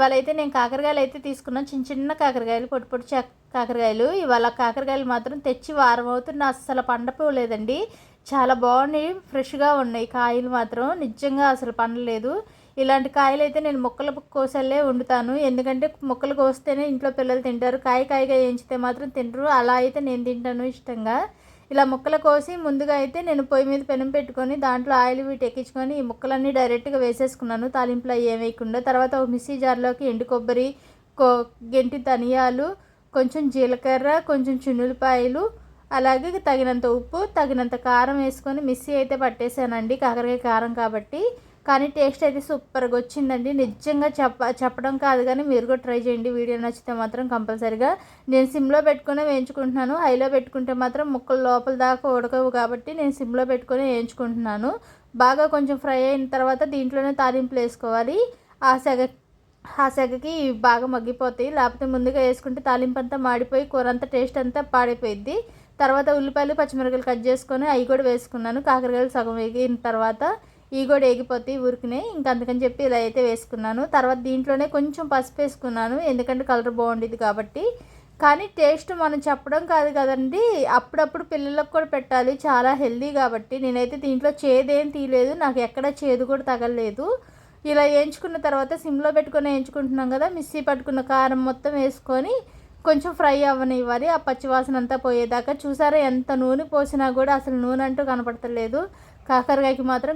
ఇవాళ అయితే నేను కాకరకాయలు అయితే తీసుకున్నాను, చిన్న చిన్న కాకరకాయలు, పొట్టి పొట్టి కాకరకాయలు. ఇవాళ కాకరకాయలు మాత్రం తెచ్చి వారం అవుతున్న అస్సలు పండపోలేదండి. చాలా బాగున్నాయి, ఫ్రెష్గా ఉన్నాయి కాయలు మాత్రం, నిజంగా అసలు పండలేదు. ఇలాంటి కాయలు అయితే నేను ముక్కలు కోసల్లే వండుతాను, ఎందుకంటే ముక్కలు కోస్తేనే ఇంట్లో పిల్లలు తింటారు, కాయగా వేయించితే మాత్రం తినరు. అలా అయితే నేను తింటాను ఇష్టంగా. ఇలా ముక్కలు కోసి ముందుగా అయితే నేను పొయ్యి మీద పెనం పెట్టుకొని దాంట్లో ఆయిల్ వీటి ఎక్కించుకొని ఈ ముక్కలన్నీ డైరెక్ట్గా వేసేసుకున్నాను, తాలింపులో ఏం వేయకుండా. తర్వాత ఒక మిక్సీ జార్లోకి ఎండు కొబ్బరి, గెంటి ధనియాలు, కొంచెం జీలకర్ర, కొంచెం చున్నులపాయలు, అలాగే తగినంత ఉప్పు, తగినంత కారం వేసుకొని మిక్సీ అయితే పట్టేశానండి, కాకరకాయ కారం కాబట్టి. కానీ టేస్ట్ అయితే సూపర్గా వచ్చిందండి. నిజంగా చెప్పడం కాదు కానీ మీరు కూడా ట్రై చేయండి. వీడియో నచ్చితే మాత్రం కంపల్సరిగా. నేను సిమ్లో పెట్టుకునే వేయించుకుంటున్నాను, హైలో పెట్టుకుంటే మాత్రం ముక్కలు లోపల దాకా ఉడకవు కాబట్టి నేను సిమ్లో పెట్టుకొని వేయించుకుంటున్నాను. బాగా కొంచెం ఫ్రై అయిన తర్వాత దీంట్లోనే తాలింపులు వేసుకోవాలి. ఆ సెగకి బాగా మగ్గిపోతాయి, లేకపోతే ముందుగా వేసుకుంటే తాలింపు అంతా మాడిపోయి కూర అంతా టేస్ట్ అంతా పాడైపోయిద్ది. తర్వాత ఉల్లిపాయలు పచ్చిమిరపకాయలు కట్ చేసుకొని అవి కూడా వేసుకున్నాను. కాకరకాయలు సగం వేగిన తర్వాత ఇవి కూడా వేగిపోతాయి ఊరికినే, ఇంకా అందుకని చెప్పి ఇలా అయితే వేసుకున్నాను. తర్వాత దీంట్లోనే కొంచెం పసుపు వేసుకున్నాను, ఎందుకంటే కలర్ బాగుండేది కాబట్టి. కానీ టేస్ట్ మనం చెప్పడం కాదు కదండి, అప్పుడప్పుడు పిల్లలకు కూడా పెట్టాలి, చాలా హెల్దీ కాబట్టి. నేనైతే దీంట్లో చేదేం తీయలేదు, నాకు ఎక్కడ చేదు కూడా తగలలేదు. ఇలా వేయించుకున్న తర్వాత సిమ్లో పెట్టుకొని వేయించుకుంటున్నాం కదా, మిక్సీ పట్టుకున్న కారం మొత్తం వేసుకొని కొంచెం ఫ్రై అవ్వనివ్వాలి, ఆ పచ్చివాసన అంతా పోయేదాకా. చూసారా ఎంత నూనె పోసినా కూడా అసలు నూనె అంటూ కనపడతలేదు. కాకరకాయకి మాత్రం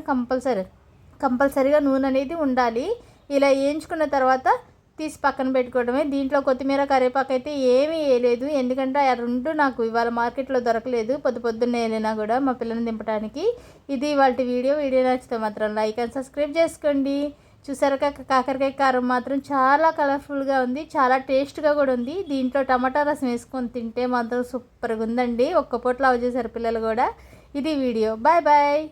కంపల్సరీగా నూనె అనేది ఉండాలి. ఇలా వేయించుకున్న తర్వాత తీసి పక్కన పెట్టుకోవడమే. దీంట్లో కొత్తిమీర, కరివేపాకు అయితే ఏమీ వేయలేదు, ఎందుకంటే ఆ రెండు నాకు ఇవాళ మార్కెట్లో దొరకలేదు, పొద్దున్నే వెళ్ళినా కూడా మా పిల్లల్ని దింపడానికి. ఇది ఇవాళ వీడియో నచ్చితే మాత్రం లైక్ అండ్ సబ్స్క్రైబ్ చేసుకోండి. చూసారా కాకరకాయ కారం మాత్రం చాలా కలర్ఫుల్గా ఉంది, చాలా టేస్ట్గా కూడా ఉంది. దీంట్లో టమాటా రసం వేసుకొని తింటే మాత్రం సూపర్గా ఉందండి. ఒక్క పూటలో చేశారు పిల్లలు కూడా. ఇది వీడియో. Bye bye.